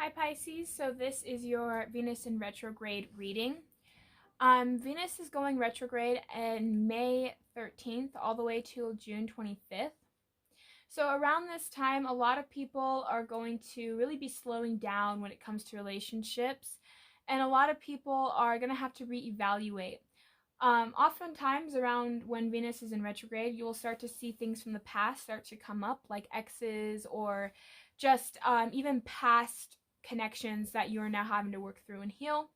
Hi Pisces, so this is your Venus in retrograde reading. Venus is going retrograde in May 13th all the way till June 25th. So around this time, a lot of people are going to really be slowing down when it comes to relationships, and a lot of people are going to have to reevaluate. Oftentimes around when Venus is in retrograde, you will start to see things from the past start to come up, like exes or just even past connections that you are now having to work through and heal.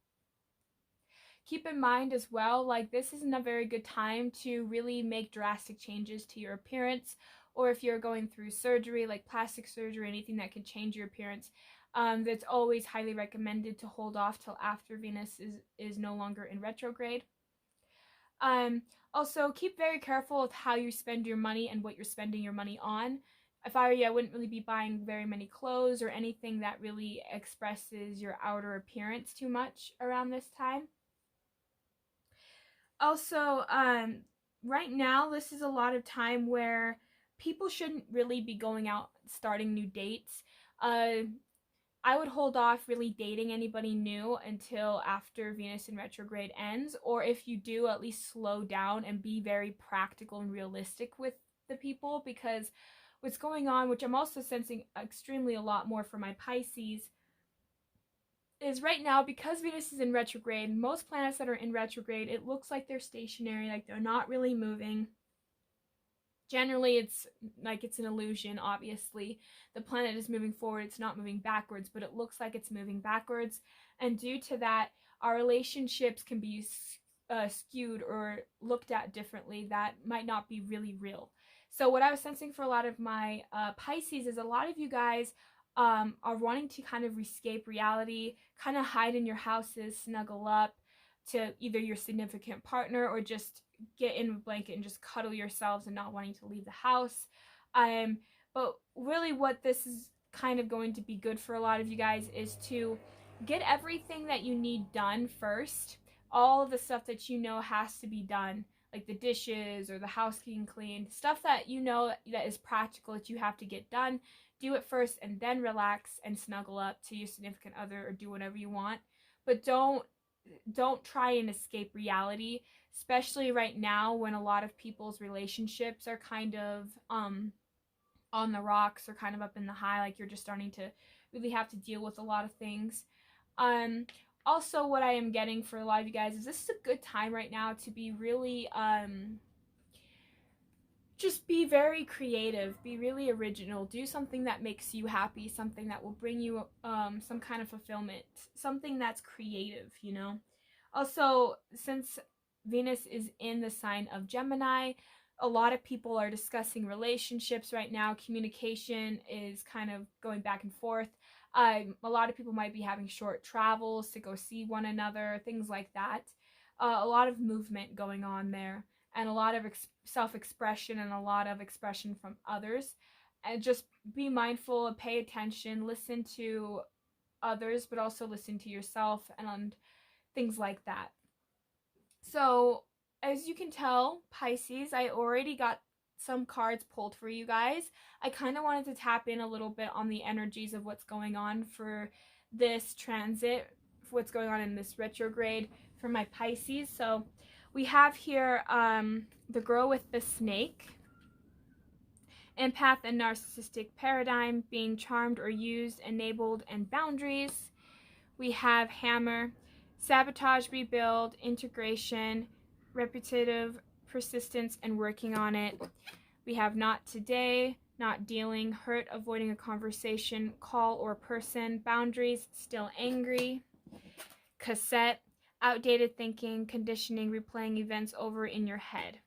Keep in mind as well, like this isn't a very good time to really make drastic changes to your appearance, or if you're going through surgery like plastic surgery, anything that could change your appearance. That's always highly recommended to hold off till after Venus is no longer in retrograde. Also, keep very careful with how you spend your money and what you're spending your money on. If I were you, I wouldn't really be buying very many clothes or anything that really expresses your outer appearance too much around this time. Also, right now, this is a lot of time where people shouldn't really be going out starting new dates. I would hold off really dating anybody new until after Venus in retrograde ends, or if you do, at least slow down and be very practical and realistic with the people, because what's going on, which I'm also sensing extremely a lot more for my Pisces, is right now, because Venus is in retrograde, most planets that are in retrograde, it looks like they're stationary, like they're not really moving. Generally, it's like it's an illusion, obviously. The planet is moving forward, it's not moving backwards, but it looks like it's moving backwards. And due to that, our relationships can be skewed or looked at differently that might not be really real. So what I was sensing for a lot of my Pisces is a lot of you guys are wanting to kind of escape reality, kind of hide in your houses, snuggle up to either your significant partner, or just get in a blanket and just cuddle yourselves and not wanting to leave the house. But really what this is kind of going to be good for a lot of you guys is to get everything that you need done first. All of the stuff that you know has to be done, like the dishes or the house getting cleaned, stuff that you know that is practical that you have to get done. Do it first and then relax and snuggle up to your significant other or do whatever you want. But don't try and escape reality, especially right now when a lot of people's relationships are kind of on the rocks or kind of up in the high, like you're just starting to really have to deal with a lot of things. um Also, what I am getting for a lot of you guys is this is a good time right now to be really just be very creative, be really original, do something that makes you happy, something that will bring you some kind of fulfillment, something that's creative, you know. Also, since Venus is in the sign of Gemini, a lot of people are discussing relationships right now. Communication is kind of going back and forth. A lot of people might be having short travels to go see one another, things like that. A lot of movement going on there, and a lot of self-expression and a lot of expression from others. And just be mindful and pay attention, listen to others, but also listen to yourself and things like that. So, as you can tell, Pisces, I already got some cards pulled for you guys. I kind of wanted to tap in a little bit on the energies of what's going on for this transit, for what's going on in this retrograde for my Pisces. So, we have here the girl with the snake, empath and narcissistic paradigm, being charmed or used, enabled, and boundaries. We have hammer, sabotage, rebuild, integration, repetitive persistence, and working on it. We have not today, not dealing, hurt, avoiding a conversation, call, or person, boundaries, still angry, cassette, outdated thinking, conditioning, replaying events over in your head.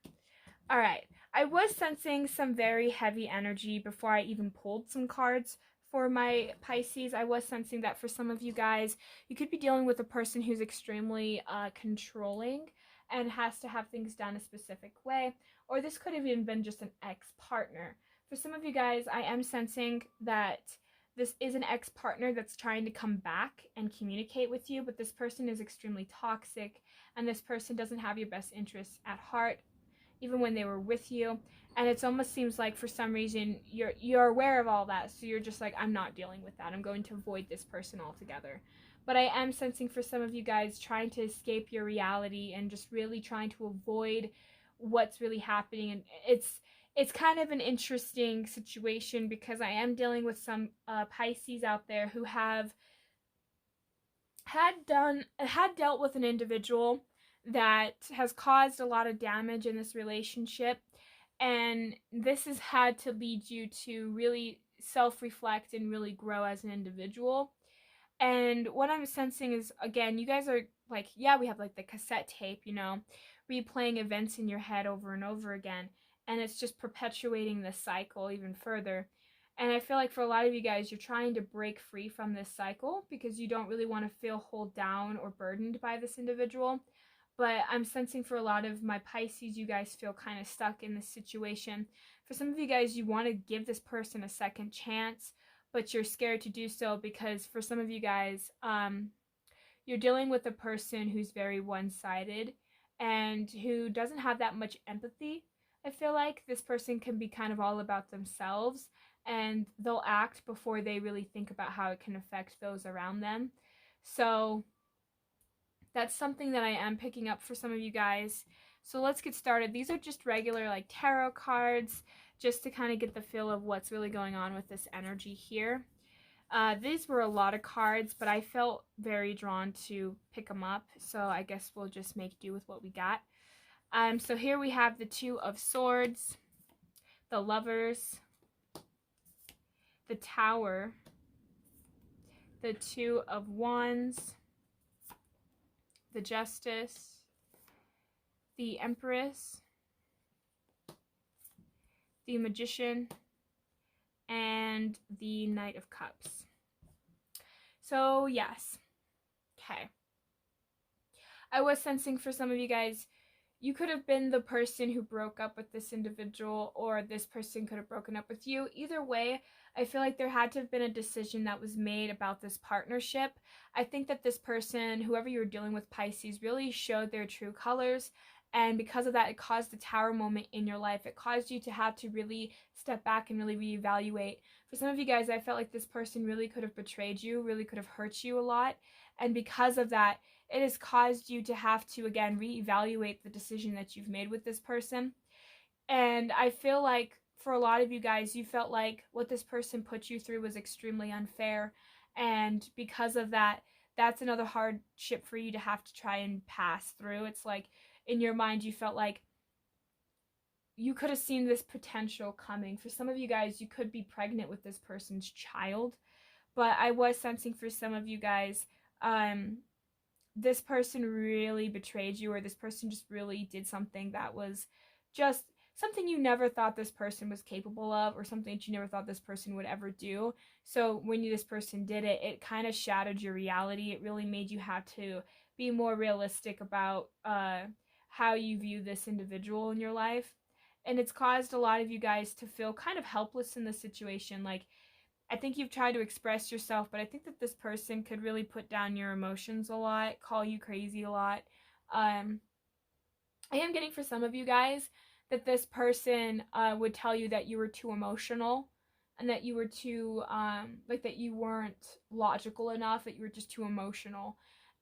All right, I was sensing some very heavy energy before I even pulled some cards for my Pisces. I was sensing that for some of you guys, you could be dealing with a person who's extremely controlling and has to have things done a specific way, or this could have even been just an ex-partner. For some of you guys, I am sensing that this is an ex-partner that's trying to come back and communicate with you, but this person is extremely toxic, and this person doesn't have your best interests at heart. even when they were with you. And it almost seems like for some reason you're aware of all that, so you're just like, I'm not dealing with that. I'm going to avoid this person altogether. But I am sensing for some of you guys trying to escape your reality and just really trying to avoid what's really happening. And it's kind of an interesting situation because I am dealing with some Pisces out there who had dealt with an individual that has caused a lot of damage in this relationship, and this has had to lead you to really self-reflect and really grow as an individual. And what I'm sensing is, again, you guys are like, yeah, we have like the cassette tape, replaying events in your head over and over again. And it's just perpetuating this cycle even further. And I feel like for a lot of you guys, you're trying to break free from this cycle because you don't really want to feel held down or burdened by this individual. But I'm sensing for a lot of my Pisces, you guys feel kind of stuck in this situation. For some of you guys, you want to give this person a second chance, but you're scared to do so because for some of you guys, you're dealing with a person who's very one-sided and who doesn't have that much empathy. I feel like this person can be kind of all about themselves, and they'll act before they really think about how it can affect those around them. So that's something that I am picking up for some of you guys. So let's get started. These are just regular like tarot cards, just to kind of get the feel of what's really going on with this energy here. These were a lot of cards, but I felt very drawn to pick them up, so I guess we'll just make do with what we got. So here we have the Two of Swords, the Lovers, the Tower, the Two of Wands, the Justice, the Empress, the Magician, and the Knight of Cups. So yes, okay. I was sensing for some of you guys, you could have been the person who broke up with this individual, or this person could have broken up with you. Either way, I feel like there had to have been a decision that was made about this partnership. I think that this person, whoever you were dealing with, Pisces, really showed their true colors. And because of that, it caused the tower moment in your life. It caused you to have to really step back and really reevaluate. For some of you guys, I felt like this person really could have betrayed you, really could have hurt you a lot. And because of that, it has caused you to have to, again, reevaluate the decision that you've made with this person. And I feel like for a lot of you guys, you felt like what this person put you through was extremely unfair. And because of that, that's another hardship for you to have to try and pass through. It's like in your mind, you felt like you could have seen this potential coming. For some of you guys, you could be pregnant with this person's child. But I was sensing for some of you guys, this person really betrayed you, or this person just really did something that was just something you never thought this person was capable of, or something that you never thought this person would ever do. So when this person did it, it kind of shattered your reality. It really made you have to be more realistic about how you view this individual in your life. And it's caused a lot of you guys to feel kind of helpless in this situation. Like, I think you've tried to express yourself, but I think that this person could really put down your emotions a lot, call you crazy a lot. I am getting for some of you guys that this person would tell you that you were too emotional, and that you were too, like that you weren't logical enough, that you were just too emotional.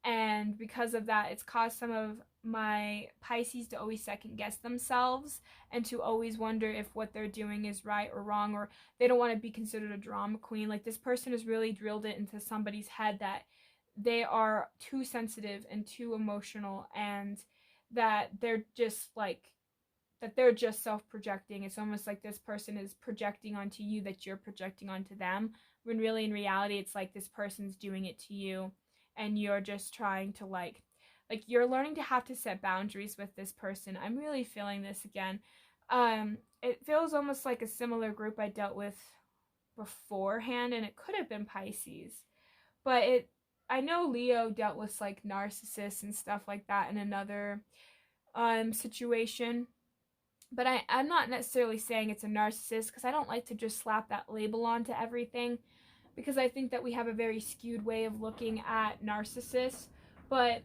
And because of that, it's caused some of my Pisces to always second guess themselves and to always wonder if what they're doing is right or wrong, or they don't want to be considered a drama queen. Like, this person has really drilled it into somebody's head that they are too sensitive and too emotional, and that they're just self-projecting. It's almost like this person is projecting onto you that you're projecting onto them, when really in reality it's like this person's doing it to you, and you're just trying to like you're learning to have to set boundaries with this person. I'm really feeling this again. It feels almost like a similar group I dealt with beforehand, and it could have been Pisces, but I know Leo dealt with like narcissists and stuff like that in another situation. But I'm not necessarily saying it's a narcissist, because I don't like to just slap that label onto everything, because I think that we have a very skewed way of looking at narcissists. But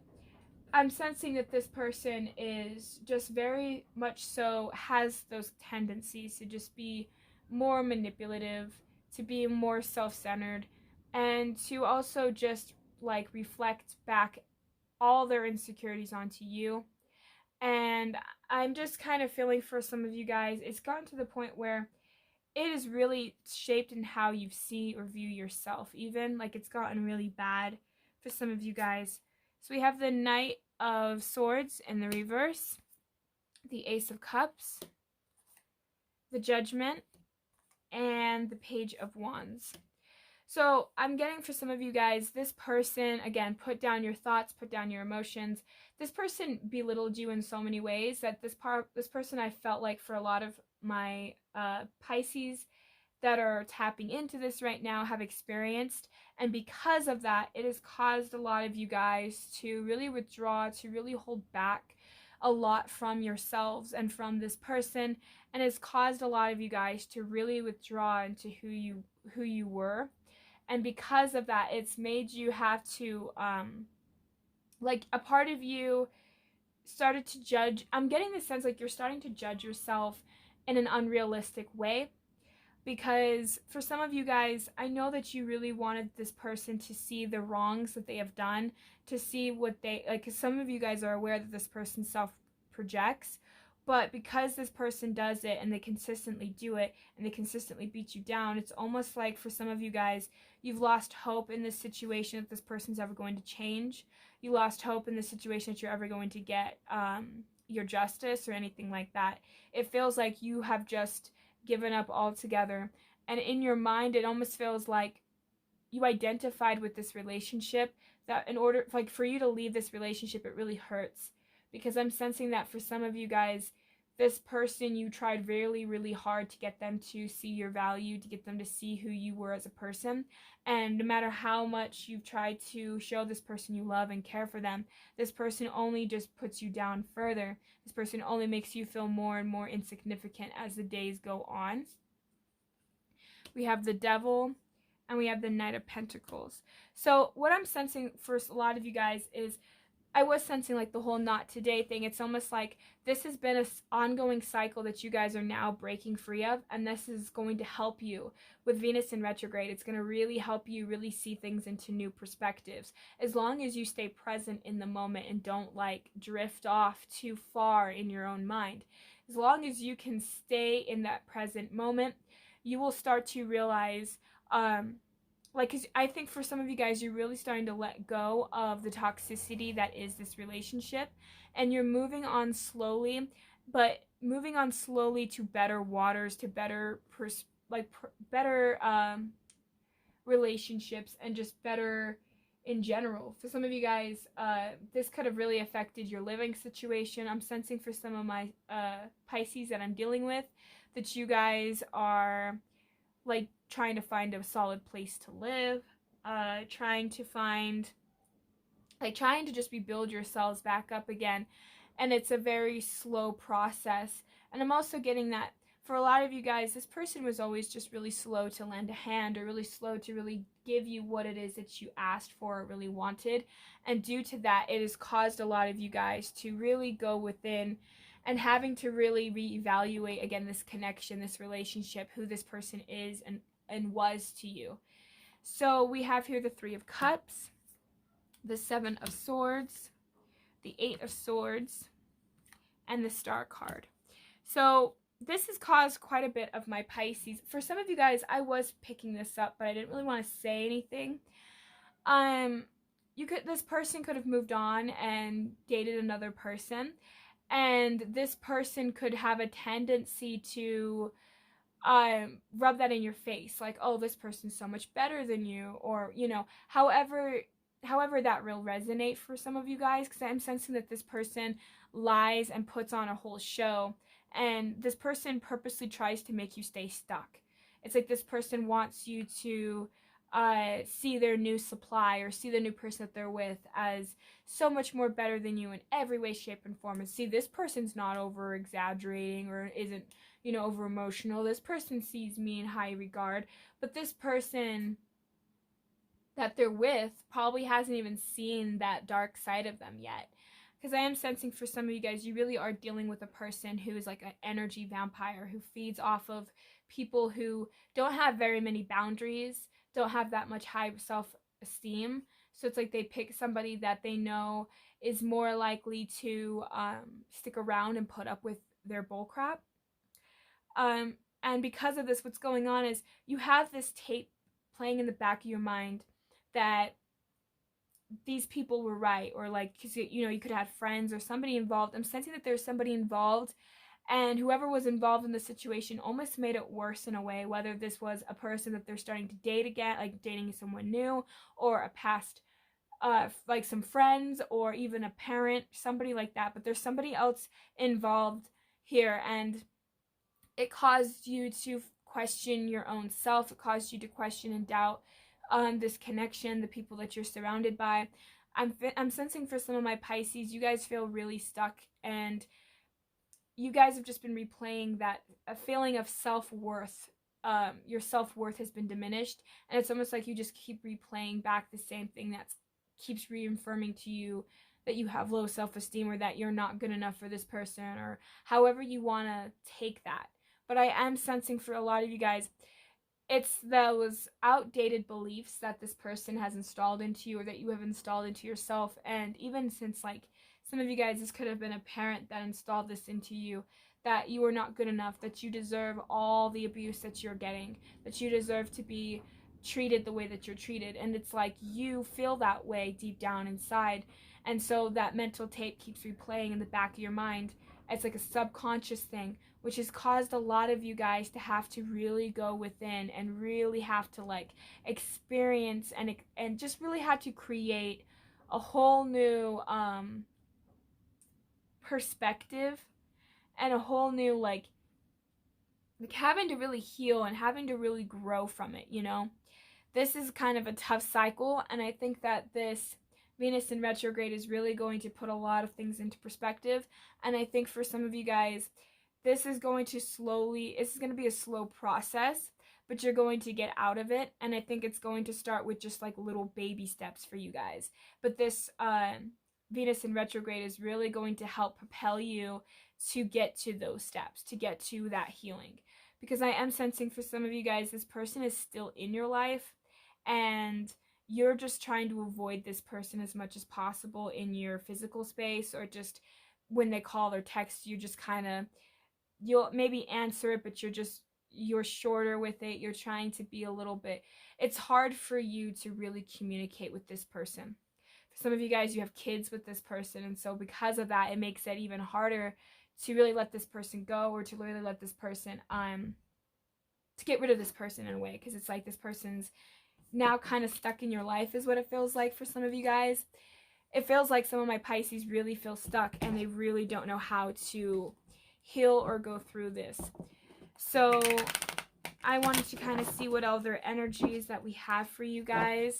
I'm sensing that this person is just very much so has those tendencies to just be more manipulative, to be more self-centered, and to also just like reflect back all their insecurities onto you. And I'm just kind of feeling for some of you guys, it's gotten to the point where it is really shaped in how you see or view yourself, even. Like, it's gotten really bad for some of you guys. So we have the Knight of Swords in the reverse, the Ace of Cups, the Judgment, and the Page of Wands. So I'm getting for some of you guys, this person, again, put down your thoughts, put down your emotions. This person belittled you in so many ways that this person, I felt like, for a lot of my Pisces that are tapping into this right now, have experienced. And because of that, it has caused a lot of you guys to really withdraw, to really hold back a lot from yourselves and from this person, and has caused a lot of you guys to really withdraw into who you were. And because of that, it's made you have to like, a part of you started to judge. I'm getting the sense like you're starting to judge yourself in an unrealistic way, because for some of you guys, I know that you really wanted this person to see the wrongs that they have done, to see what they like, because some of you guys are aware that this person self projects, but because this person does it and they consistently do it and they consistently beat you down, it's almost like for some of you guys, you've lost hope in this situation that this person's ever going to change. You lost hope in the situation that you're ever going to get your justice or anything like that. It feels like you have just given up altogether. And in your mind, it almost feels like you identified with this relationship, that in order, like, for you to leave this relationship, it really hurts. Because I'm sensing that for some of you guys, this person, you tried really, really hard to get them to see your value, to get them to see who you were as a person. And no matter how much you've tried to show this person you love and care for them, this person only just puts you down further. This person only makes you feel more and more insignificant as the days go on. We have the Devil, and we have the Knight of Pentacles. So what I'm sensing for a lot of you guys is, I was sensing like the whole not today thing. It's almost like this has been an ongoing cycle that you guys are now breaking free of, and this is going to help you with Venus in retrograde. It's going to really help you really see things into new perspectives, as long as you stay present in the moment and don't like drift off too far in your own mind. As long as you can stay in that present moment, you will start to realize like, cause I think for some of you guys, you're really starting to let go of the toxicity that is this relationship, and you're moving on slowly, but moving on slowly to better waters, to better better relationships, and just better in general. For some of you guys, this could have really affected your living situation. I'm sensing for some of my Pisces that I'm dealing with, that you guys are like trying to find a solid place to live, trying to just rebuild yourselves back up again. And it's a very slow process. And I'm also getting that for a lot of you guys, this person was always just really slow to lend a hand, or really slow to really give you what it is that you asked for or really wanted. And due to that, it has caused a lot of you guys to really go within and having to really reevaluate again this connection, this relationship, who this person is and was to you. So we have here the Three of Cups, the Seven of Swords, the Eight of Swords, and the Star card. So this has caused quite a bit of my Pisces. For some of you guys, I was picking this up, but I didn't really want to say anything. This person could have moved on and dated another person, and this person could have a tendency to rub that in your face, like, oh, this person's so much better than you, or however that will resonate for some of you guys, because I'm sensing that this person lies and puts on a whole show, and this person purposely tries to make you stay stuck. It's like this person wants you to see their new supply, or see the new person that they're with, as so much more better than you in every way, shape, and form. And see, this person's not over exaggerating or isn't, over emotional. This person sees me in high regard, but this person that they're with probably hasn't even seen that dark side of them yet. because I am sensing for some of you guys, you really are dealing with a person who is like an energy vampire, who feeds off of people who don't have very many boundaries, don't have that much high self-esteem. So it's like they pick somebody that they know is more likely to stick around and put up with their bullcrap. And because of this, what's going on is you have this tape playing in the back of your mind that these people were right, or like, because you could have friends or somebody involved. I'm sensing that there's somebody involved, and whoever was involved in the situation almost made it worse in a way, whether this was a person that they're starting to date again, like dating someone new, or a past like some friends, or even a parent, somebody like that. But there's somebody else involved here, and it caused you to question your own self. It caused you to question and doubt this connection, the people that you're surrounded by. I'm sensing for some of my Pisces, you guys feel really stuck, and you guys have just been replaying that a feeling of self-worth. Your self-worth has been diminished, and it's almost like you just keep replaying back the same thing that keeps reaffirming to you that you have low self-esteem, or that you're not good enough for this person, or however you want to take that. But I am sensing for a lot of you guys, it's those outdated beliefs that this person has installed into you, or that you have installed into yourself. And even since, like, some of you guys, this could have been a parent that installed this into you, that you are not good enough, that you deserve all the abuse that you're getting, that you deserve to be treated the way that you're treated. And it's like you feel that way deep down inside, and so that mental tape keeps replaying in the back of your mind. It's like a subconscious thing, which has caused a lot of you guys to have to really go within and really have to like experience and just really have to create a whole new perspective, and a whole new like having to really heal and having to really grow from it. This is kind of a tough cycle, and I think that this Venus in retrograde is really going to put a lot of things into perspective. And I think for some of you guys, this is going to be a slow process, but you're going to get out of it. And I think it's going to start with just like little baby steps for you guys. But this Venus in retrograde is really going to help propel you to get to those steps, to get to that healing. Because I am sensing for some of you guys, this person is still in your life, and you're just trying to avoid this person as much as possible in your physical space, or just when they call or text you, just kind of, you'll maybe answer it, but you're shorter with it. You're trying to be a little bit, it's hard for you to really communicate with this person. For some of you guys, you have kids with this person, and so because of that, it makes it even harder to really let this person go, or to really let this person to get rid of this person in a way, because it's like this person's now kind of stuck in your life, is what it feels like for some of you guys. It feels like some of my Pisces really feel stuck, and they really don't know how to heal or go through this. So I wanted to kind of see what other energies that we have for you guys.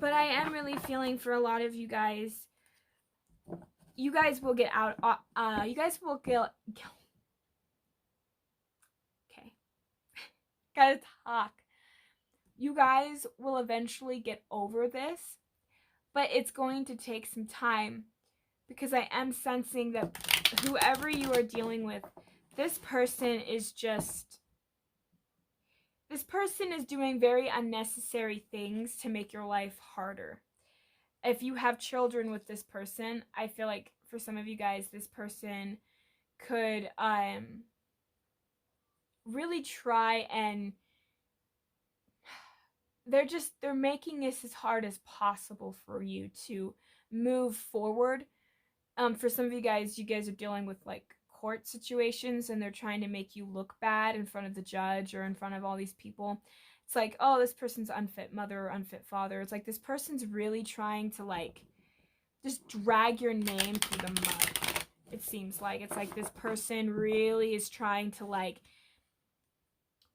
But I am really feeling for a lot of you guys, you guys will get out, you guys will get, okay, gotta talk. You guys will eventually get over this, but it's going to take some time, because I am sensing that whoever you are dealing with, this person is doing very unnecessary things to make your life harder. If you have children with this person, I feel like for some of you guys, this person could really try, and they're making this as hard as possible for you to move forward. For some of you guys are dealing with like court situations, and they're trying to make you look bad in front of the judge or in front of all these people. It's like, oh, this person's unfit mother or unfit father. It's like this person's really trying to like just drag your name through the mud. It seems like it's like this person really is trying to like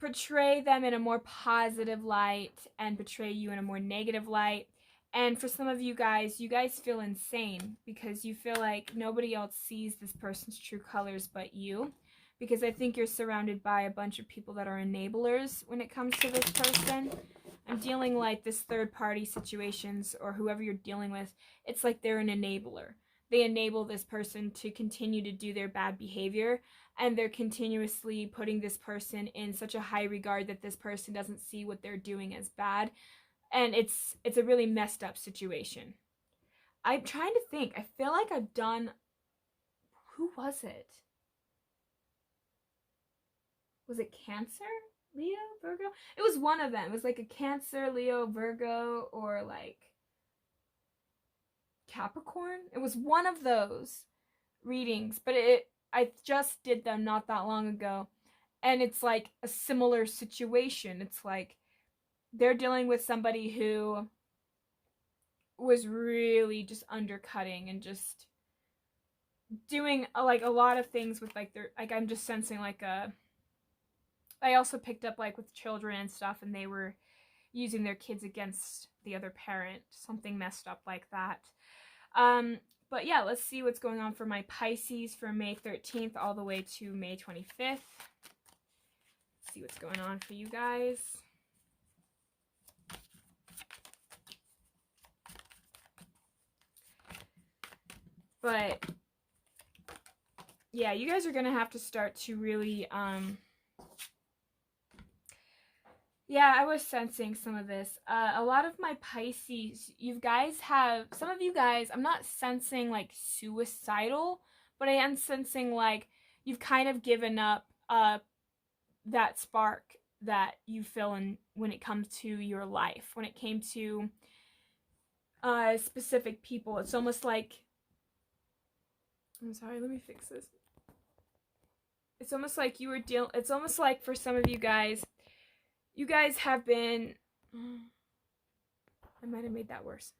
portray them in a more positive light and portray you in a more negative light. And for some of you guys feel insane, because you feel like nobody else sees this person's true colors but you. Because I think you're surrounded by a bunch of people that are enablers when it comes to this person. I'm dealing like this third party situations, or whoever you're dealing with, it's like they're an enabler. They enable this person to continue to do their bad behavior, and they're continuously putting this person in such a high regard that this person doesn't see what they're doing as bad. And it's a really messed up situation. I'm trying to think. I feel like I've done, who was it? Was it Cancer? Leo? Virgo? It was one of them. It was like a Cancer, Leo, Virgo, or like Capricorn. It was one of those readings, but I just did them not that long ago. And it's like a similar situation. It's like they're dealing with somebody who was really just undercutting and just doing like a lot of things with like their, like, I'm just sensing like a, I also picked up like with children and stuff, and they were using their kids against the other parent, something messed up like that. But yeah, let's see what's going on for my Pisces from May 13th all the way to May 25th. See what's going on for you guys. But yeah, you guys are gonna have to start to really yeah, I was sensing some of this. A lot of my Pisces, you guys have, some of you guys, I'm not sensing like suicidal, but I am sensing like you've kind of given up that spark that you feel in when it comes to your life. When it came to specific people, it's almost like, I'm sorry, let me fix this. It's almost like you were it's almost like for some of you guys have been, I might have made that worse.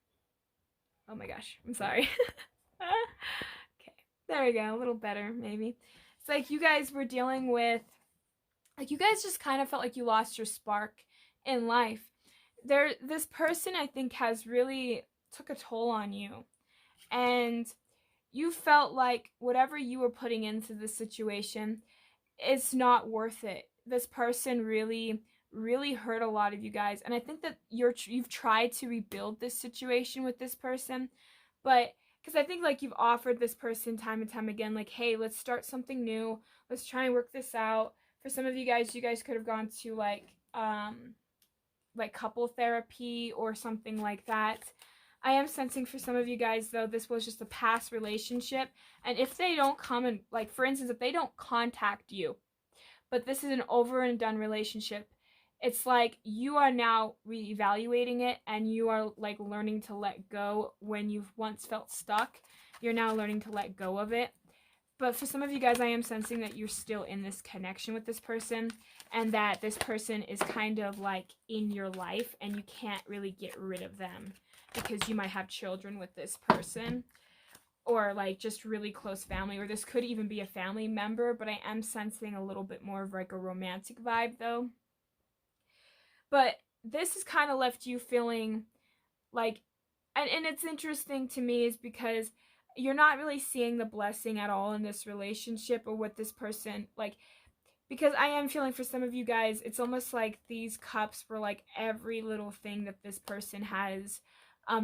Oh my gosh, I'm sorry. Okay, there we go, a little better maybe. It's like you guys were dealing with, like you guys just kind of felt like you lost your spark in life. This person I think has really took a toll on you, and you felt like whatever you were putting into this situation, it's not worth it. This person really hurt a lot of you guys, and I think that you've tried to rebuild this situation with this person, but because I think like you've offered this person time and time again, like, hey, let's start something new, let's try and work this out. For some of you guys could have gone to like couple therapy or something like that. I am sensing for some of you guys, though, this was just a past relationship, and if they don't come and, like, for instance, if they don't contact you, but this is an over and done relationship, it's like you are now reevaluating it, and you are like learning to let go. When you've once felt stuck, you're now learning to let go of it. But for some of you guys, I am sensing that you're still in this connection with this person, and that this person is kind of like in your life, and you can't really get rid of them because you might have children with this person, or like just really close family, or this could even be a family member. But I am sensing a little bit more of like a romantic vibe, though. But this has kind of left you feeling like, and it's interesting to me is because you're not really seeing the blessing at all in this relationship or what this person, like, because I am feeling for some of you guys, it's almost like these cups were like every little thing that this person has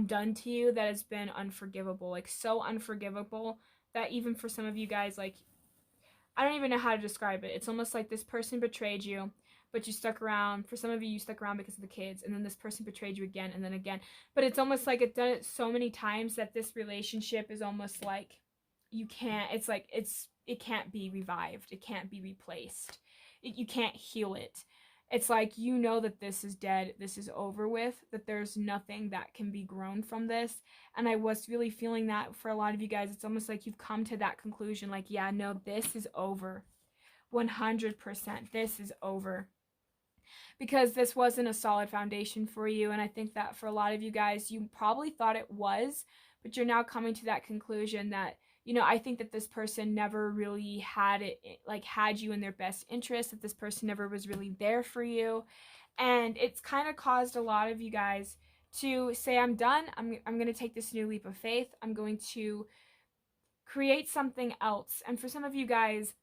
done to you that has been unforgivable, like so unforgivable that even for some of you guys, like, I don't even know how to describe it. It's almost like this person betrayed you, but you stuck around. For some of you stuck around because of the kids, and then this person betrayed you again and then again. But it's almost like it's done it so many times that this relationship is almost like you can't, it's like it can't be revived. It can't be replaced. You can't heal it. It's like, you know that this is dead, this is over with, that there's nothing that can be grown from this. And I was really feeling that for a lot of you guys. It's almost like you've come to that conclusion, like, yeah, no, this is over. 100%, this is over. Because this wasn't a solid foundation for you. And I think that for a lot of you guys, you probably thought it was, but you're now coming to that conclusion that, you know, I think that this person never really had you in their best interest, that this person never was really there for you. And it's kind of caused a lot of you guys to say, I'm done. I'm going to take this new leap of faith. I'm going to create something else. And for some of you guys,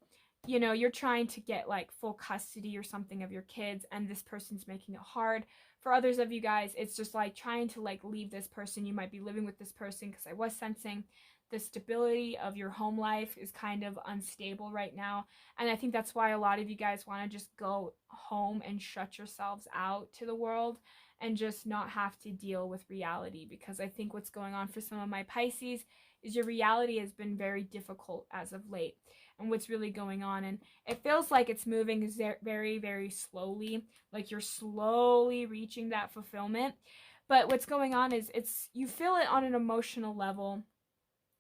you know, you're trying to get like full custody or something of your kids, and this person's making it hard. for others of you guys, it's just like trying to like leave this person. You might be living with this person, because I was sensing the stability of your home life is kind of unstable right now. And I think that's why a lot of you guys want to just go home and shut yourselves out to the world and just not have to deal with reality. Because I think what's going on for some of my Pisces is your reality has been very difficult as of late, and what's really going on. And it feels like it's moving very, very slowly, like you're slowly reaching that fulfillment. But what's going on is you feel it on an emotional level.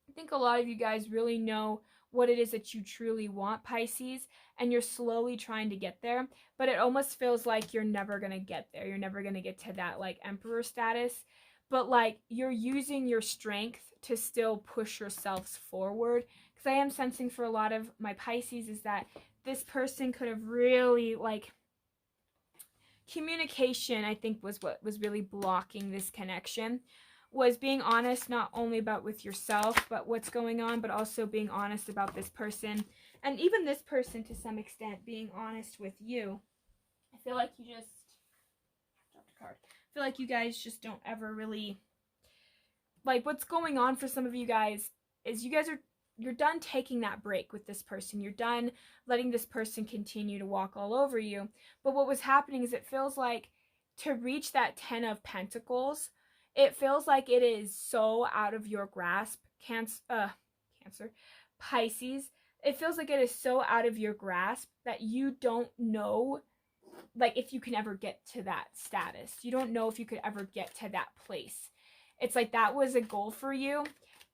I think a lot of you guys really know what it is that you truly want, Pisces, and you're slowly trying to get there, but it almost feels like you're never going to get there. You're never going to get to that like emperor status, but like you're using your strength to still push yourselves forward. Because I am sensing for a lot of my Pisces is that this person could have really like communication, I think, was what was really blocking this connection, was being honest not only about with yourself but what's going on, but also being honest about this person, and even this person to some extent being honest with you. I feel like you just dropped a card. I feel like you guys just don't ever really like what's going on for some of you guys is you're done taking that break with this person. You're done letting this person continue to walk all over you. But what was happening is it feels like to reach that 10 of Pentacles, it feels like it is so out of your grasp. Cancer, Pisces. It feels like it is so out of your grasp that you don't know like if you can ever get to that status. You don't know if you could ever get to that place. It's like that was a goal for you,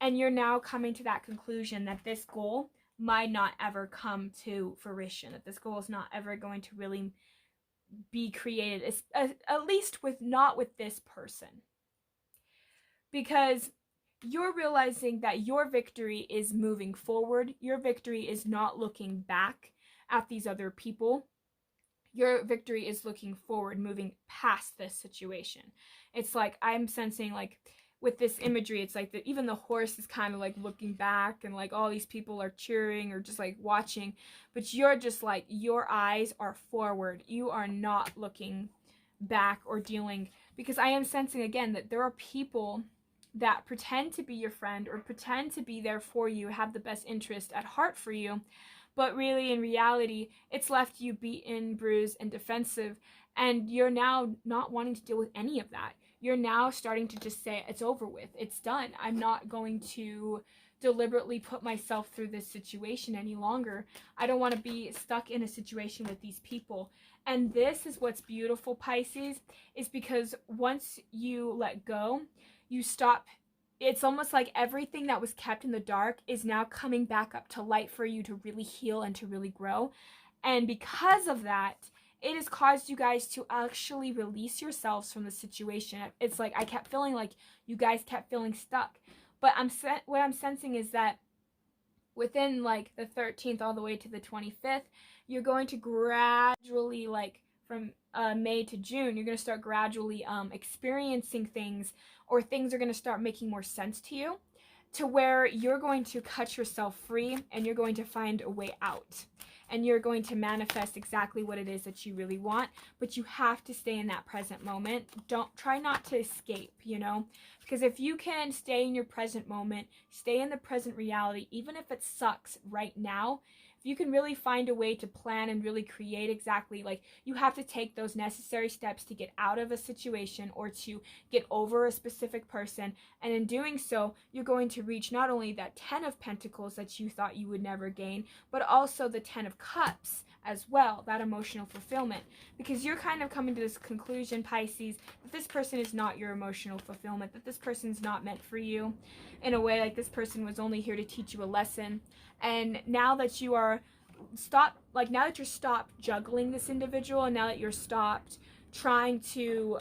and you're now coming to that conclusion that this goal might not ever come to fruition, that this goal is not ever going to really be created, at least not with this person. Because you're realizing that your victory is moving forward. Your victory is not looking back at these other people. Your victory is looking forward, moving past this situation. It's like I'm sensing like with this imagery, it's like that even the horse is kind of like looking back, and like all these people are cheering or just like watching, but you're just like your eyes are forward. You are not looking back or dealing, because I am sensing again that there are people that pretend to be your friend or pretend to be there for you, have the best interest at heart for you, but really in reality it's left you beaten, bruised, and defensive, and you're now not wanting to deal with any of that. You're now starting to just say it's over with, it's done, I'm not going to deliberately put myself through this situation any longer. I don't want to be stuck in a situation with these people. And this is what's beautiful, Pisces, is because once you let go, you stop. It's almost like everything that was kept in the dark is now coming back up to light for you to really heal and to really grow. And because of that, it has caused you guys to actually release yourselves from the situation. It's like I kept feeling like you guys kept feeling stuck. But what I'm sensing is that within like the 13th all the way to the 25th, you're going to gradually, like from May to June, you're going to start gradually experiencing things, or things are going to start making more sense to you, to where you're going to cut yourself free and you're going to find a way out. And you're going to manifest exactly what it is that you really want, but you have to stay in that present moment. Try not to escape, you know, because if you can stay in your present moment, stay in the present reality, even if it sucks right now, if you can really find a way to plan and really create exactly, like you have to take those necessary steps to get out of a situation or to get over a specific person. And in doing so, you're going to reach not only that 10 of Pentacles that you thought you would never gain, but also the 10 of Cups as well, that emotional fulfillment. Because you're kind of coming to this conclusion, Pisces, that this person is not your emotional fulfillment, that this person's not meant for you. In a way, like this person was only here to teach you a lesson. And now that you are now that you're stopped juggling this individual, and now that you're stopped trying to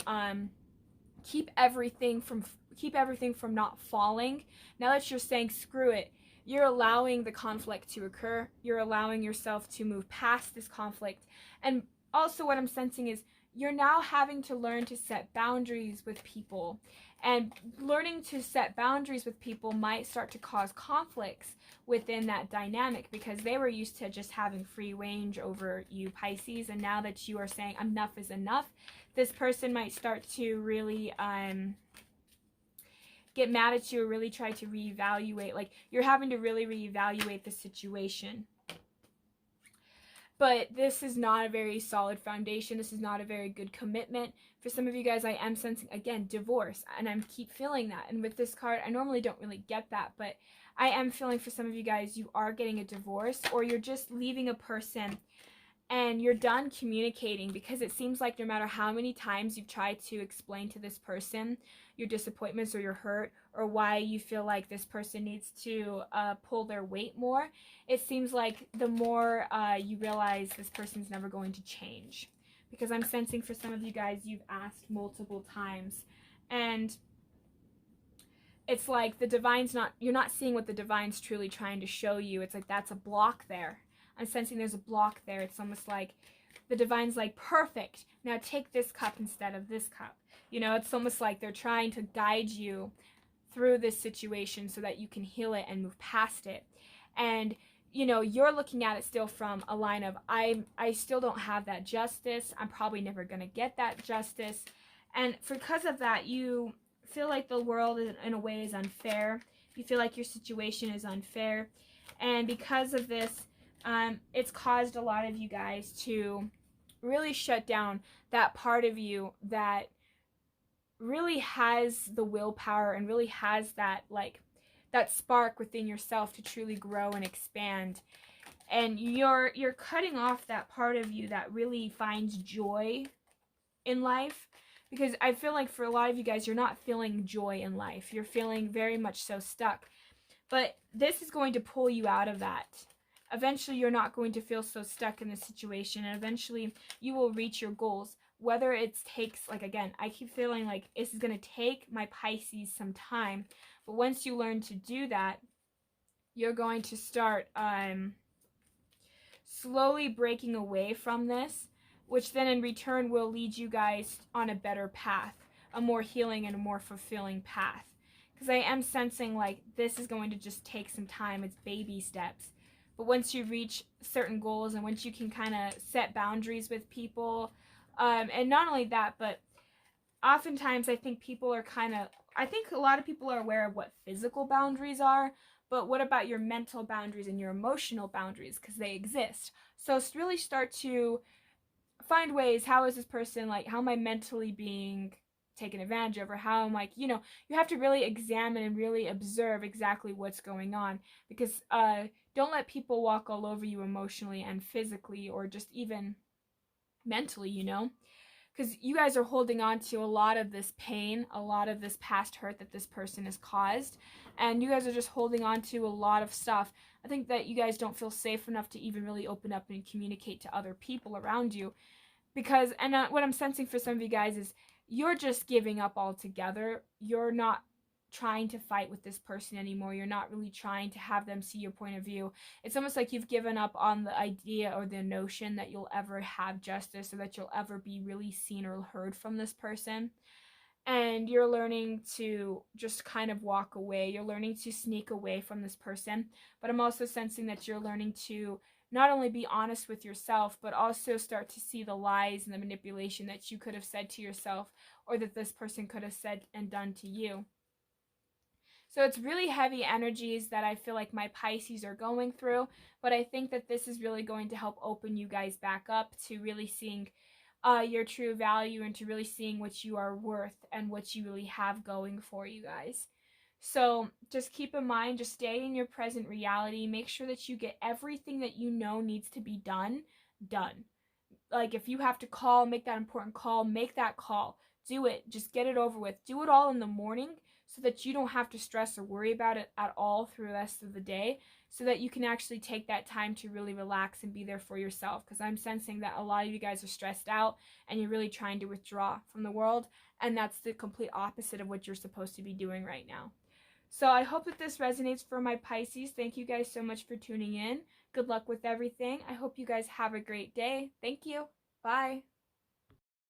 keep everything from not falling, now that you're saying screw it, you're allowing the conflict to occur. You're allowing yourself to move past this conflict. And also what I'm sensing is you're now having to learn to set boundaries with people And learning to set boundaries with people might start to cause conflicts within that dynamic, because they were used to just having free range over you, Pisces, and now that you are saying enough is enough, this person might start to really get mad at you, or really try to reevaluate. Like, you're having to really reevaluate the situation. But this is not a very solid foundation. This is not a very good commitment. For some of you guys, I am sensing, again, divorce, and I keep feeling that. And with this card, I normally don't really get that, but I am feeling for some of you guys, you are getting a divorce, or you're just leaving a person and you're done communicating, because it seems like no matter how many times you've tried to explain to this person your disappointments or your hurt, or why you feel like this person needs to pull their weight more, it seems like the more you realize this person's never going to change. Because I'm sensing for some of you guys, you've asked multiple times, and it's like the divine's not, you're not seeing what the divine's truly trying to show you. It's like that's a block there. I'm sensing there's a block there. It's almost like the divine's like, perfect, now take this cup instead of this cup. You know, it's almost like they're trying to guide you through this situation so that you can heal it and move past it. And you know, you're looking at it still from a line of, I still don't have that justice. I'm probably never going to get that justice. And because of that, you feel like the world in a way is unfair. You feel like your situation is unfair. And because of this, it's caused a lot of you guys to really shut down that part of you that really has the willpower and really has that, like, that spark within yourself to truly grow and expand. And you're cutting off that part of you that really finds joy in life, because I feel like for a lot of you guys, you're not feeling joy in life. You're feeling very much so stuck. But this is going to pull you out of that. Eventually, you're not going to feel so stuck in the situation, and eventually you will reach your goals. Whether it takes, like, again, I keep feeling like this is going to take my Pisces some time, but once you learn to do that, you're going to start slowly breaking away from this, which then in return will lead you guys on a better path, a more healing and a more fulfilling path. Because I am sensing like this is going to just take some time. It's baby steps. But once you reach certain goals, and once you can kind of set boundaries with people, and not only that, but oftentimes I think I think a lot of people are aware of what physical boundaries are, but what about your mental boundaries and your emotional boundaries? Because they exist. So really start to find ways, how is this person, like, how am I mentally being taken advantage of, or how am I, you know, you have to really examine and really observe exactly what's going on, because don't let people walk all over you emotionally and physically, or just even mentally, you know, because you guys are holding on to a lot of this pain, a lot of this past hurt that this person has caused, and you guys are just holding on to a lot of stuff. I think that you guys don't feel safe enough to even really open up and communicate to other people around you, because, and what I'm sensing for some of you guys is you're just giving up altogether. You're not trying to fight with this person anymore. You're not really trying to have them see your point of view. It's almost like you've given up on the idea or the notion that you'll ever have justice, or that you'll ever be really seen or heard from this person. And you're learning to just kind of walk away. You're learning to sneak away from this person. But I'm also sensing that you're learning to not only be honest with yourself, but also start to see the lies and the manipulation that you could have said to yourself, or that this person could have said and done to you. So it's really heavy energies that I feel like my Pisces are going through, but I think that this is really going to help open you guys back up to really seeing your true value, and to really seeing what you are worth and what you really have going for you guys. So just keep in mind, just stay in your present reality. Make sure that you get everything that you know needs to be done. Like, if you have to call, make that important call, make that call. Do it. Just get it over with. Do it all in the morning, so that you don't have to stress or worry about it at all through the rest of the day, so that you can actually take that time to really relax and be there for yourself. Because I'm sensing that a lot of you guys are stressed out and you're really trying to withdraw from the world, and that's the complete opposite of what you're supposed to be doing right now. So I hope that this resonates for my Pisces. Thank you guys so much for tuning in. Good luck with everything. I hope you guys have a great day. Thank you. Bye.